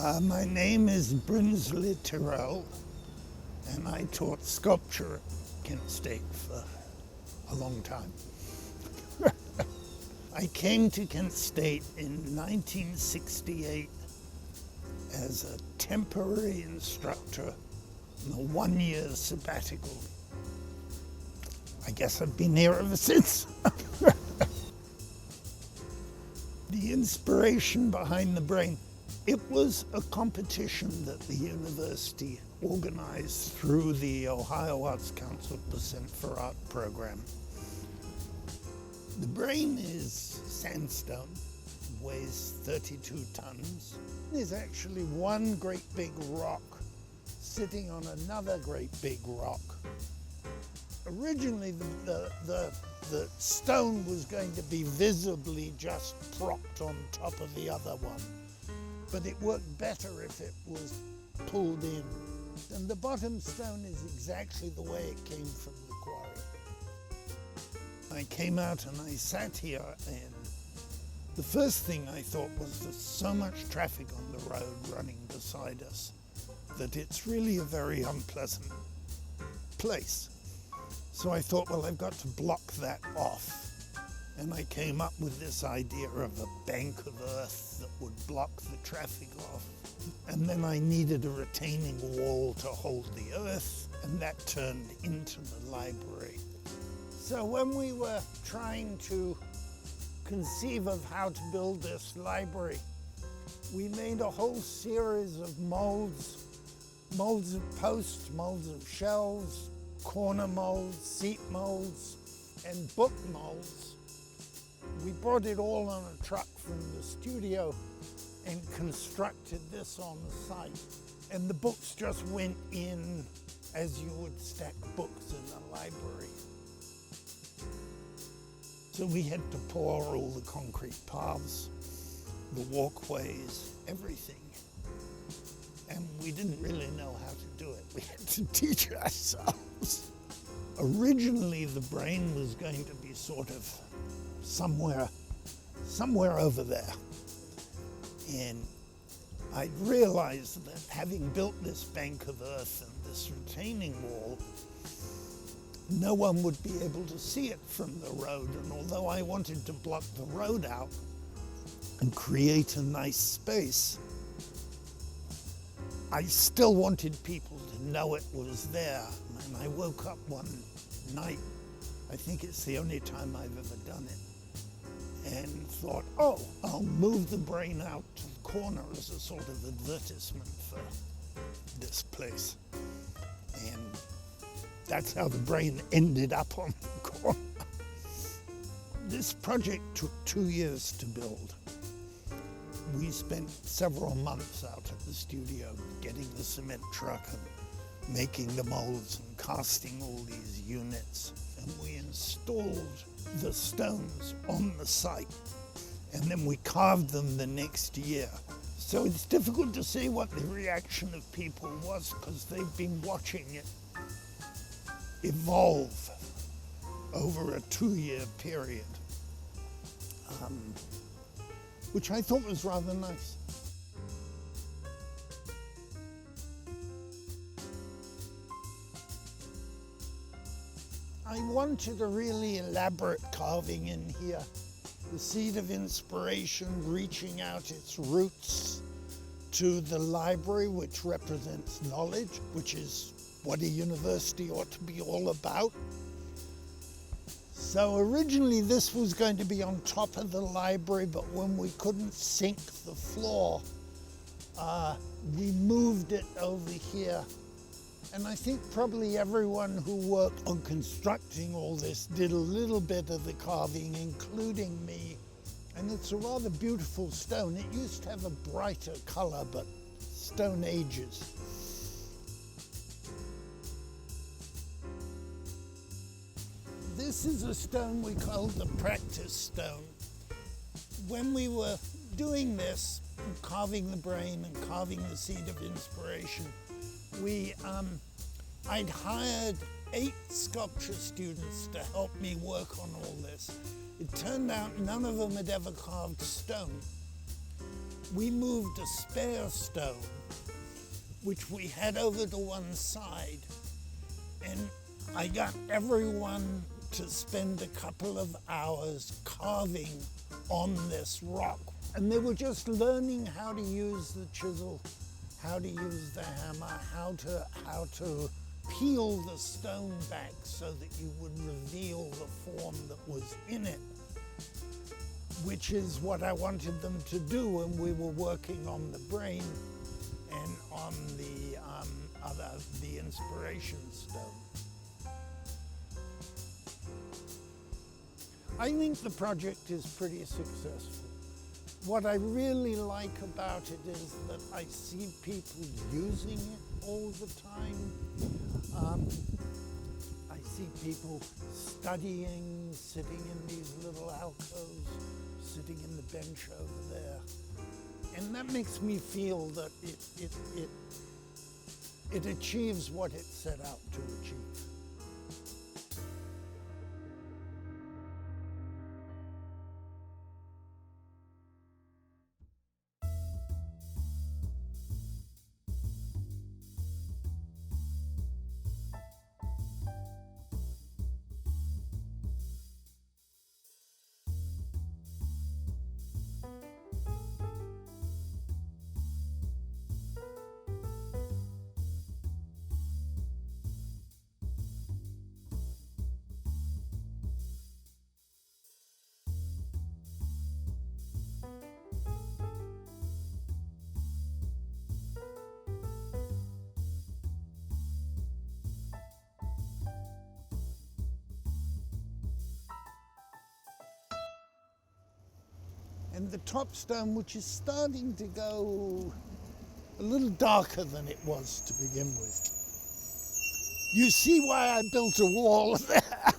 My name is Brinsley Tyrrell, and I taught sculpture at Kent State for a long time. I came to Kent State in 1968 as a temporary instructor in a one-year sabbatical. I guess I've been here ever since. The inspiration behind the brain, it was a competition that the university organized through the Ohio Arts Council Percent for Art program. The brain is sandstone, weighs 32 tons. There's actually one great big rock sitting on another great big rock. Originally, the stone was going to be visibly just propped on top of the other one, but it worked better if it was pulled in. And the bottom stone is exactly the way it came from the quarry. I came out and I sat here, and the first thing I thought was there's so much traffic on the road running beside us that it's really a very unpleasant place. So I thought, well, I've got to block that off. And I came up with this idea of a bank of earth that would block the traffic off. And then I needed a retaining wall to hold the earth, and that turned into the library. So when we were trying to conceive of how to build this library, we made a whole series of molds of posts, molds of shelves, corner molds, seat molds, and book molds. We brought it all on a truck from the studio and constructed this on the site. And the books just went in as you would stack books in a library. So we had to pour all the concrete paths, the walkways, everything. And we didn't really know how to do it. We had to teach ourselves. Originally, the brain was going to be sort of somewhere over there. And I realized that having built this bank of earth and this retaining wall, no one would be able to see it from the road. And although I wanted to block the road out and create a nice space, I still wanted people to know it was there. And I woke up one night, I think it's the only time I've ever done it, and thought, oh, I'll move the brain out to the corner as a sort of advertisement for this place. And that's how the brain ended up on the corner. This project took 2 years to build. We spent several months out at the studio getting the cement truck and making the molds and casting all these units. And we installed the stones on the site, and then we carved them the next year. So it's difficult to say what the reaction of people was, because they've been watching it evolve over a 2-year period, which I thought was rather nice. I wanted a really elaborate carving in here. The seed of inspiration reaching out its roots to the library, which represents knowledge, which is what a university ought to be all about. So originally this was going to be on top of the library, but when we couldn't sink the floor, we moved it over here. And I think probably everyone who worked on constructing all this did a little bit of the carving, including me. And it's a rather beautiful stone. It used to have a brighter color, but stone ages. This is a stone we called the practice stone. When we were doing this, carving the brain and carving the seed of inspiration, I'd hired 8 sculpture students to help me work on all this. It turned out none of them had ever carved stone. we moved a spare stone, which we had over to one side, and I got everyone to spend a couple of hours carving on this rock. And they were just learning how to use the chisel, how to use the hammer, how to peel the stone back so that you would reveal the form that was in it, which is what I wanted them to do when we were working on the brain and on the the inspiration stone. I think the project is pretty successful. What I really like about it is that I see people using it all the time. I see people studying, sitting in these little alcoves, sitting in the bench over there. And that makes me feel that it achieves what it set out to achieve. And the top stone, which is starting to go a little darker than it was to begin with. You see why I built a wall there.